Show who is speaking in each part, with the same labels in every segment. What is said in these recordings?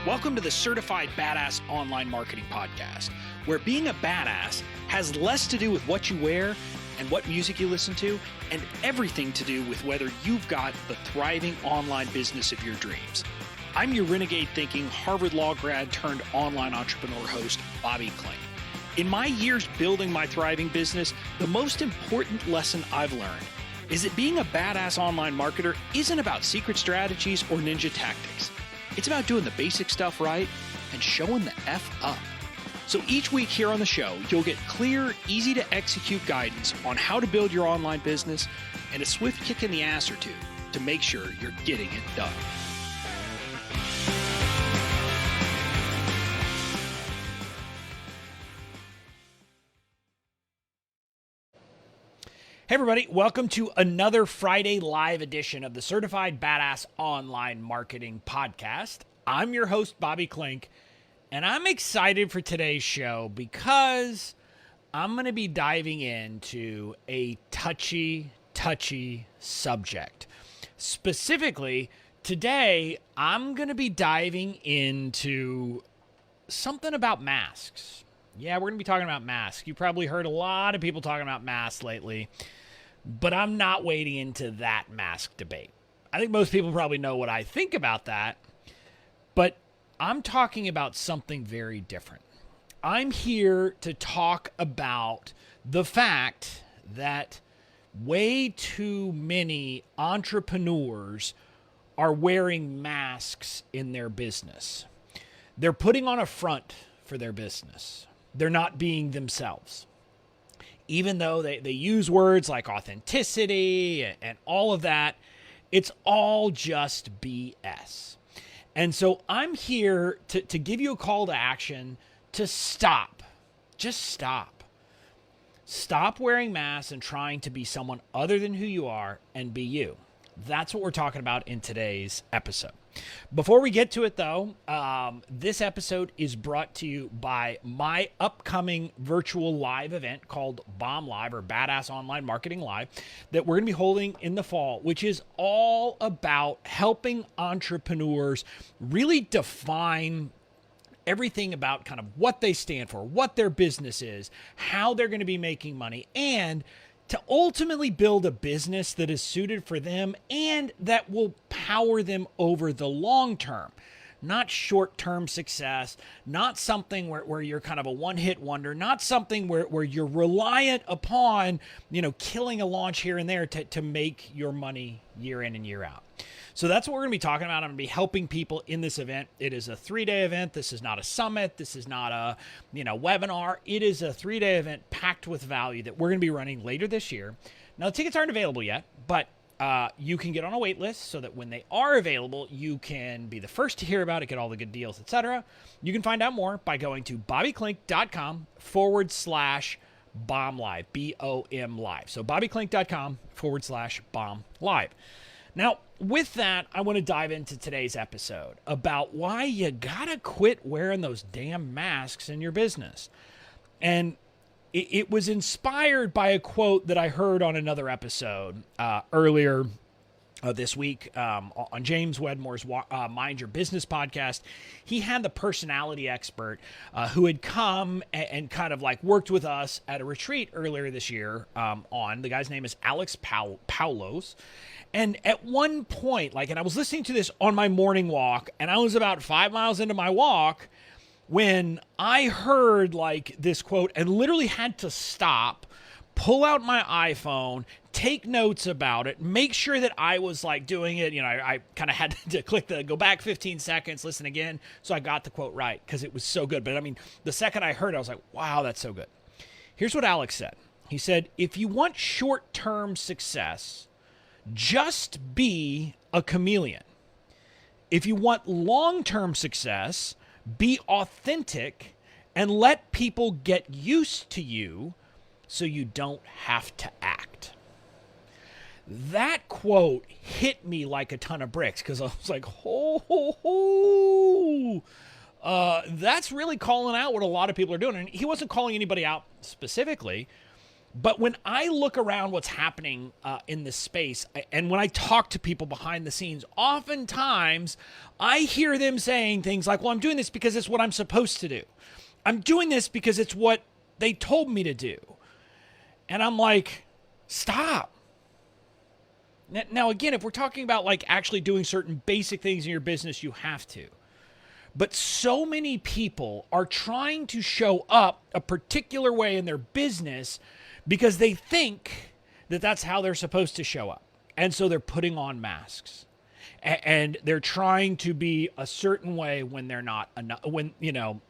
Speaker 1: Welcome to the Certified Badass Online Marketing Podcast, where being a badass has less to do with what you wear and what music you listen to, and everything to do with whether you've got the thriving online business of your dreams. I'm your renegade thinking Harvard Law grad turned online entrepreneur host, Bobby Klink. In my years building my thriving business, the most important lesson I've learned is that being a badass online marketer isn't about secret strategies or ninja tactics. It's about doing the basic stuff right and showing the F up. So each week here on the show, you'll get clear, easy to execute guidance on how to build your online business and a swift kick in the ass or two to make sure you're getting it done. Hey everybody, welcome to another Friday live edition of the Certified Badass Online Marketing Podcast. I'm your host, Bobby Klink, and I'm excited for today's show because I'm going to be diving into a touchy subject. Specifically, today, I'm going to be diving into something about masks. Yeah, we're going to be talking about masks. You probably heard a lot of people talking about masks lately. But I'm not wading into that mask debate. I think most people probably know what I think about that, but I'm talking about something very different. I'm here to talk about the fact that way too many entrepreneurs are wearing masks in their business. They're putting on a front for their business. They're not being themselves. Even though they use words like authenticity and all of that, it's all just BS. And so I'm here to give you a call to action to stop. Just stop. Stop wearing masks and trying to be someone other than who you are and be you. That's what we're talking about in today's episode. Before we get to it, though, this episode is brought to you by my upcoming virtual live event called BOM Live, or Badass Online Marketing Live, that we're going to be holding in the fall, which is all about helping entrepreneurs really define everything about kind of what they stand for, what their business is, how they're going to be making money, and to ultimately build a business that is suited for them and that will power them over the long term. Not short-term success, not something where you're kind of a one-hit wonder, not something where you're reliant upon, killing a launch here and there to make your money year in and year out. So that's what we're going to be talking about. I'm going to be helping people in this event. It is a 3-day event. This is not a summit. This is not a, webinar. It is a 3-day event packed with value that we're going to be running later this year. Now, the tickets aren't available yet, but you can get on a wait list so that when they are available, you can be the first to hear about it, get all the good deals, etc. You can find out more by going to bobbyklink.com/BOM Live, BOM Live. So bobbyklink.com/BOM Live. Now, with that, I want to dive into today's episode about why you gotta quit wearing those damn masks in your business. And it was inspired by a quote that I heard on another episode earlier this week on James Wedmore's Mind Your Business podcast. He had the personality expert who had come and kind of like worked with us at a retreat earlier this year the guy's name is Alex Paulos. And at one point, and I was listening to this on my morning walk, and I was about 5 miles into my walk when I heard this quote and literally had to stop, pull out my iPhone, take notes about it, make sure that I was doing it. I kind of had to click the go back 15 seconds, listen again. So I got the quote right because it was so good. But the second I heard it, I was like, wow, that's so good. Here's what Alex said. He said, if you want short-term success, just be a chameleon. If you want long-term success, be authentic and let people get used to you so you don't have to act. That quote hit me like a ton of bricks because I was like, that's really calling out what a lot of people are doing. And he wasn't calling anybody out specifically, But when I look around what's happening in this space, and when I talk to people behind the scenes, oftentimes I hear them saying things like, well, I'm doing this because it's what I'm supposed to do. I'm doing this because it's what they told me to do. And I'm like, stop. Now, again, if we're talking about like actually doing certain basic things in your business, you have to. But so many people are trying to show up a particular way in their business because they think that that's how they're supposed to show up. And so they're putting on masks. And they're trying to be a certain way when they're not, when,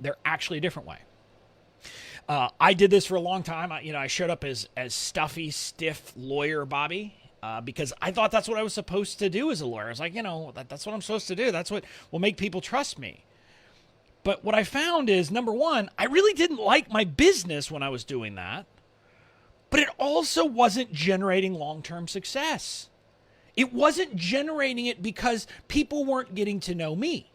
Speaker 1: they're actually a different way. I did this for a long time. I showed up as stuffy, stiff lawyer Bobby because I thought that's what I was supposed to do as a lawyer. I was like, that's what I'm supposed to do. That's what will make people trust me. But what I found is, number one, I really didn't like my business when I was doing that. But it also wasn't generating long-term success. It wasn't generating it because people weren't getting to know me.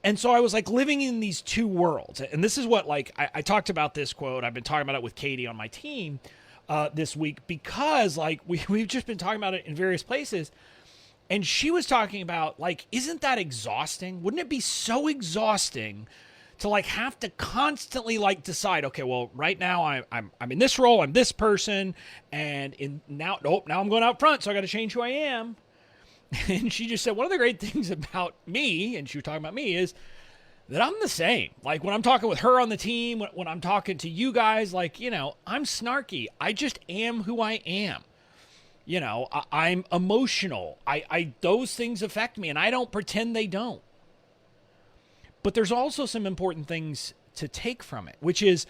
Speaker 1: And so I was like living in these two worlds. And this is what, like, I talked about this quote. I've been talking about it with Katie on my team this week because, like, we've just been talking about it in various places. And she was talking about, like, isn't that exhausting? Wouldn't it be so exhausting to like have to constantly like decide, okay, well, right now I'm in this role, I'm this person, and now I'm going out front, so I got to change who I am. And she just said, one of the great things about me, and she was talking about me, is that I'm the same. Like when I'm talking with her on the team, when I'm talking to you guys, like, I'm snarky. I just am who I am. I'm emotional. Those things affect me, and I don't pretend they don't. But there's also some important things to take from it, which is,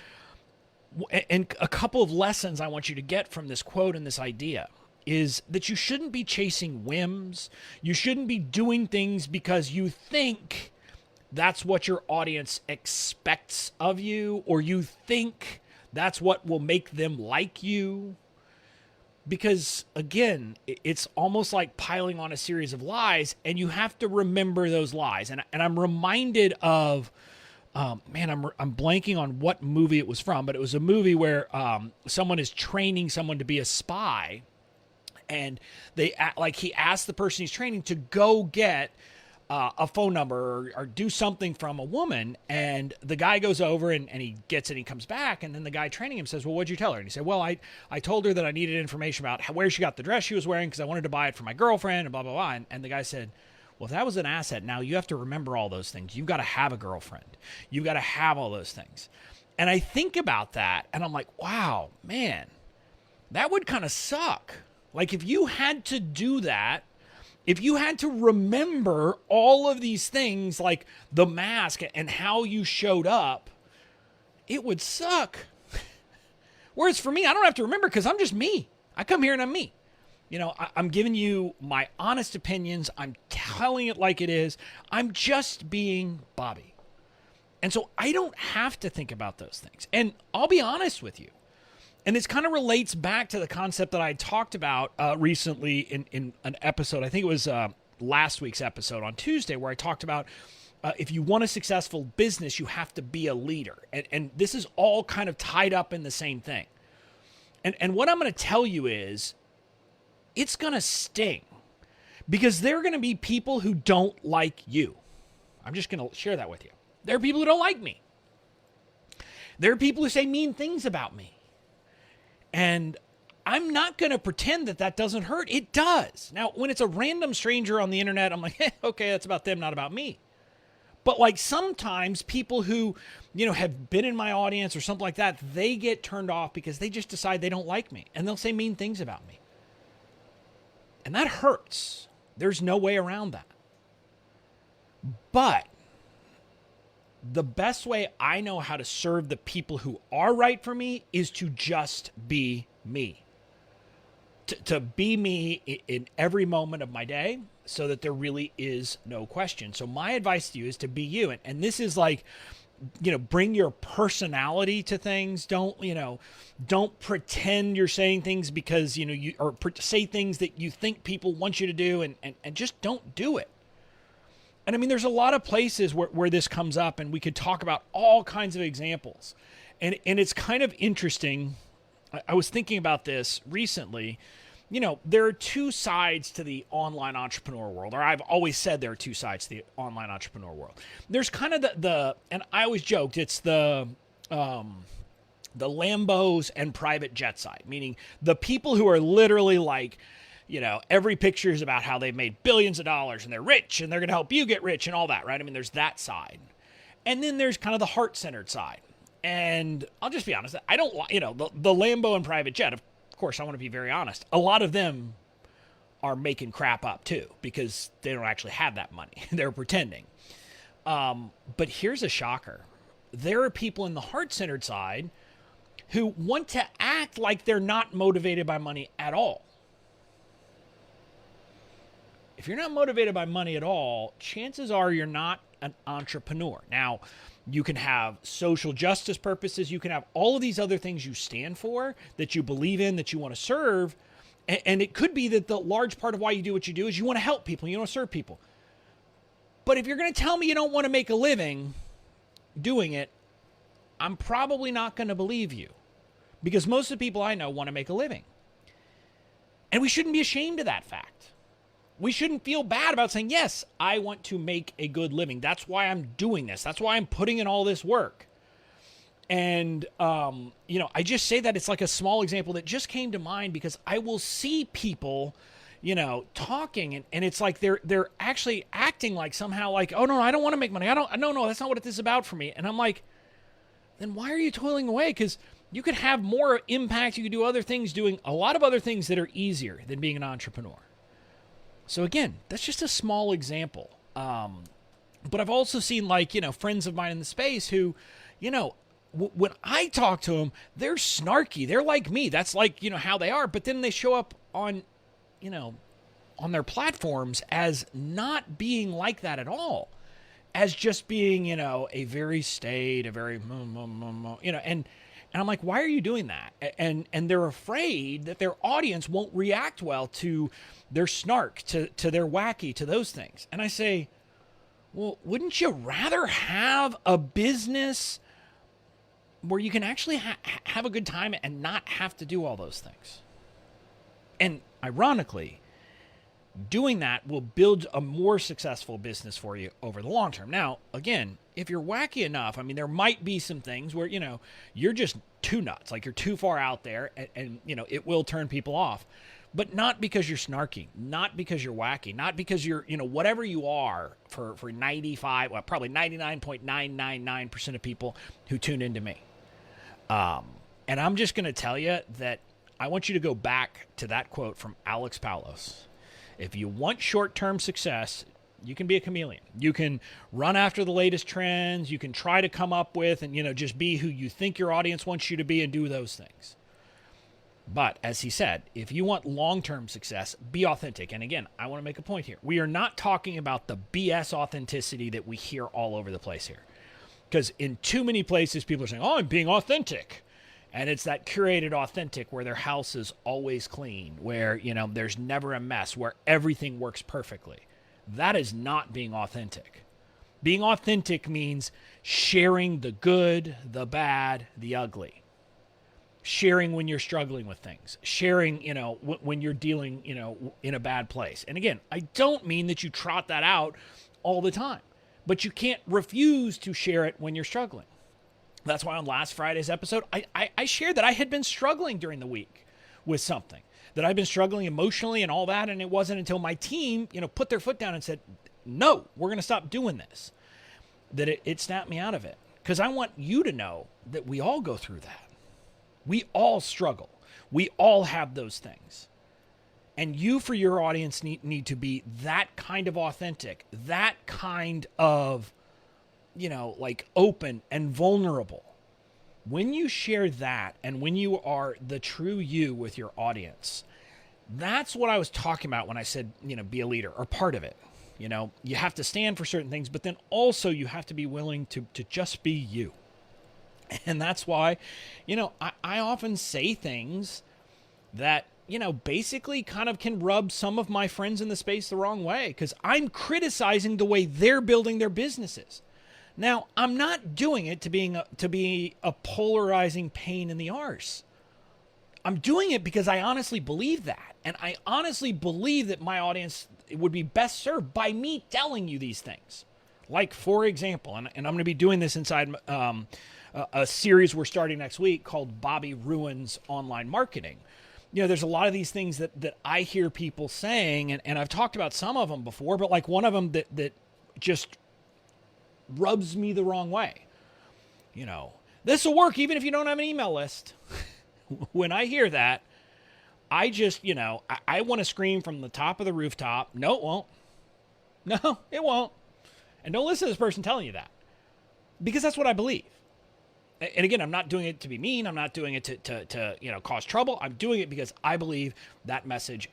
Speaker 1: and a couple of lessons I want you to get from this quote and this idea, is that you shouldn't be chasing whims. You shouldn't be doing things because you think that's what your audience expects of you, or you think that's what will make them like you. Because, again, it's almost like piling on a series of lies, and you have to remember those lies. And I'm reminded of, I'm blanking on what movie it was from, but it was a movie where someone is training someone to be a spy, and he asked the person he's training to go get a phone number or do something from a woman, and the guy goes over and he gets it and he comes back, and then the guy training him says, well, what'd you tell her? And he said, well, I told her that I needed information about where she got the dress she was wearing because I wanted to buy it for my girlfriend and blah, blah, blah. And the guy said, well, if that was an asset, now you have to remember all those things. You've got to have a girlfriend. You've got to have all those things. And I think about that and I'm like, wow, man, that would kind of suck. Like if you had to do that, if you had to remember all of these things like the mask and how you showed up, it would suck. Whereas for me, I don't have to remember because I'm just me. I come here and I'm me. I'm giving you my honest opinions. I'm telling it like it is. I'm just being Bobby. And so I don't have to think about those things. And I'll be honest with you. And this kind of relates back to the concept that I talked about recently in an episode. I think it was last week's episode on Tuesday, where I talked about if you want a successful business, you have to be a leader. And this is all kind of tied up in the same thing. And what I'm going to tell you is it's going to sting because there are going to be people who don't like you. I'm just going to share that with you. There are people who don't like me. There are people who say mean things about me. And I'm not going to pretend that doesn't hurt. It does. Now, when it's a random stranger on the internet, I'm like, okay, that's about them, not about me. But like sometimes people who, have been in my audience or something like that, they get turned off because they just decide they don't like me and they'll say mean things about me. And that hurts. There's no way around that. But the best way I know how to serve the people who are right for me is to just be me. To be me in every moment of my day so that there really is no question. So my advice to you is to be you. And this is like, bring your personality to things. Don't pretend you're saying things because, say things that you think people want you to do and just don't do it. And I mean, there's a lot of places where this comes up and we could talk about all kinds of examples. And it's kind of interesting I was thinking about this recently. There are two sides to the online entrepreneur world, or I've always said there are two sides to the online entrepreneur world. There's kind of the and I always joked, it's the Lambos and private jet side, meaning the people who are literally like, every picture is about how they've made billions of dollars and they're rich and they're going to help you get rich and all that, right? I mean, there's that side. And then there's kind of the heart-centered side. And I'll just be honest, I don't, the Lambo and private jet, of course, I want to be very honest. A lot of them are making crap up too because they don't actually have that money. They're pretending. But here's a shocker. There are people in the heart-centered side who want to act like they're not motivated by money at all. If you're not motivated by money at all, chances are you're not an entrepreneur. Now, you can have social justice purposes. You can have all of these other things you stand for, that you believe in, that you want to serve. And it could be that the large part of why you do what you do is you want to help people, you want to serve people. But if you're going to tell me you don't want to make a living doing it, I'm probably not going to believe you, because most of the people I know want to make a living. And we shouldn't be ashamed of that fact. We shouldn't feel bad about saying, yes, I want to make a good living. That's why I'm doing this. That's why I'm putting in all this work. And, I just say that it's like a small example that just came to mind because I will see people, talking and it's like they're actually acting like somehow like, oh no, I don't want to make money. No, that's not what this is about for me. And I'm like, then why are you toiling away? Because you could have more impact. You could do other things, doing a lot of other things that are easier than being an entrepreneur. So again, that's just a small example. But I've also seen friends of mine in the space who, when I talk to them, they're snarky. They're like me. That's how they are. But then they show up on their platforms as not being like that at all. As just being, a very staid, a very, and I'm like, why are you doing that? And they're afraid that their audience won't react well to their snark, to their wacky, to those things. And I say, well, wouldn't you rather have a business where you can actually have a good time and not have to do all those things? And ironically, doing that will build a more successful business for you over the long term. Now, again, if you're wacky enough, I mean, there might be some things where, you're just too nuts, like you're too far out there and it will turn people off. But not because you're snarky, not because you're wacky, not because you're, whatever you are for 95, well, probably 99.999% of people who tune into me. And I'm just going to tell you that I want you to go back to that quote from Alex Paulos. If you want short-term success, you can be a chameleon. You can run after the latest trends. You can try to come up with and, just be who you think your audience wants you to be and do those things. But as he said, if you want long-term success, be authentic. And again, I want to make a point here. We are not talking about the BS authenticity that we hear all over the place here. Because in too many places, people are saying, oh, I'm being authentic. And it's that curated authentic where their house is always clean, where, there's never a mess, where everything works perfectly. That is not being authentic. Being authentic means sharing the good, the bad, the ugly. Sharing when you're struggling with things. Sharing, when you're dealing, in a bad place. And again, I don't mean that you trot that out all the time, but you can't refuse to share it when you're struggling. That's why on last Friday's episode, I shared that I had been struggling during the week with something, that I've been struggling emotionally and all that. And it wasn't until my team, put their foot down and said, no, we're going to stop doing this, that it snapped me out of it. Because I want you to know that we all go through that. We all struggle. We all have those things. And you, for your audience, need to be that kind of authentic, that kind of, open and vulnerable. When you share that and when you are the true you with your audience, that's what I was talking about when I said, be a leader or part of it. You have to stand for certain things, but then also you have to be willing to just be you. And that's why, I often say things that, basically kind of can rub some of my friends in the space the wrong way because I'm criticizing the way they're building their businesses. Now, I'm not doing it to be a polarizing pain in the arse. I'm doing it because I honestly believe that. And I honestly believe that my audience would be best served by me telling you these things. Like, for example, and I'm going to be doing this inside a series we're starting next week called Bobby Ruins Online Marketing. There's a lot of these things that I hear people saying, and I've talked about some of them before, but like one of them that just rubs me the wrong way. This will work even if you don't have an email list. When I hear that, I just, I want to scream from the top of the rooftop. No, it won't. No, it won't. And don't listen to this person telling you that, because that's what I believe. And again, I'm not doing it to be mean. I'm not doing it to cause trouble. I'm doing it because I believe that message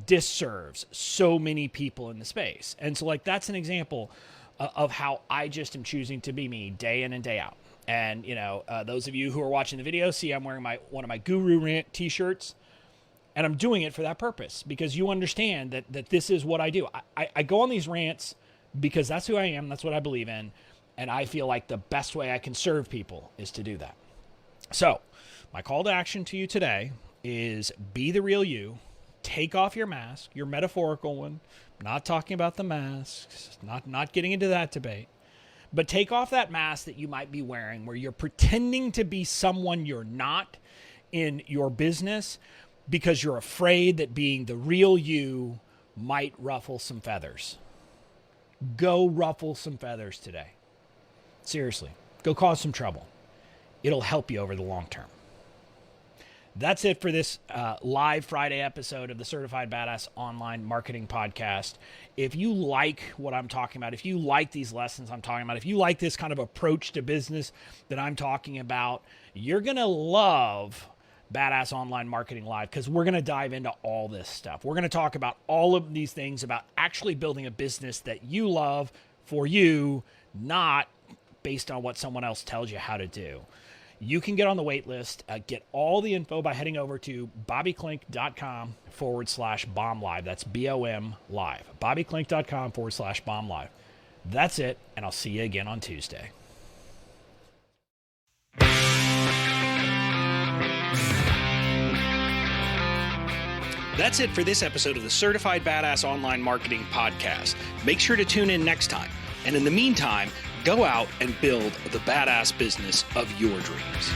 Speaker 1: disserves so many people in the space. And so that's an example of how I just am choosing to be me day in and day out. And, those of you who are watching the video see I'm wearing one of my Guru Rant t-shirts, and I'm doing it for that purpose, because you understand that this is what I do. I go on these rants because that's who I am. That's what I believe in. And I feel like the best way I can serve people is to do that. So my call to action to you today is be the real you. Take off your mask, your metaphorical one. I'm not talking about the masks, not getting into that debate. But take off that mask that you might be wearing where you're pretending to be someone you're not in your business because you're afraid that being the real you might ruffle some feathers. Go ruffle some feathers today. Seriously, go cause some trouble. It'll help you over the long term. That's it for this live Friday episode of the Certified Badass Online Marketing Podcast. If you like what I'm talking about, if you like these lessons I'm talking about, if you like this kind of approach to business that I'm talking about, you're going to love Badass Online Marketing Live, because we're going to dive into all this stuff. We're going to talk about all of these things about actually building a business that you love for you, not based on what someone else tells you how to do. You can get on the wait list, get all the info by heading over to bobbyklink.com/bomb live. That's BOM live. bobbyklink.com/bomb live. That's it, and I'll see you again on Tuesday. That's it for this episode of the Certified Badass Online Marketing Podcast. Make sure to tune in next time. And in the meantime, go out and build the badass business of your dreams.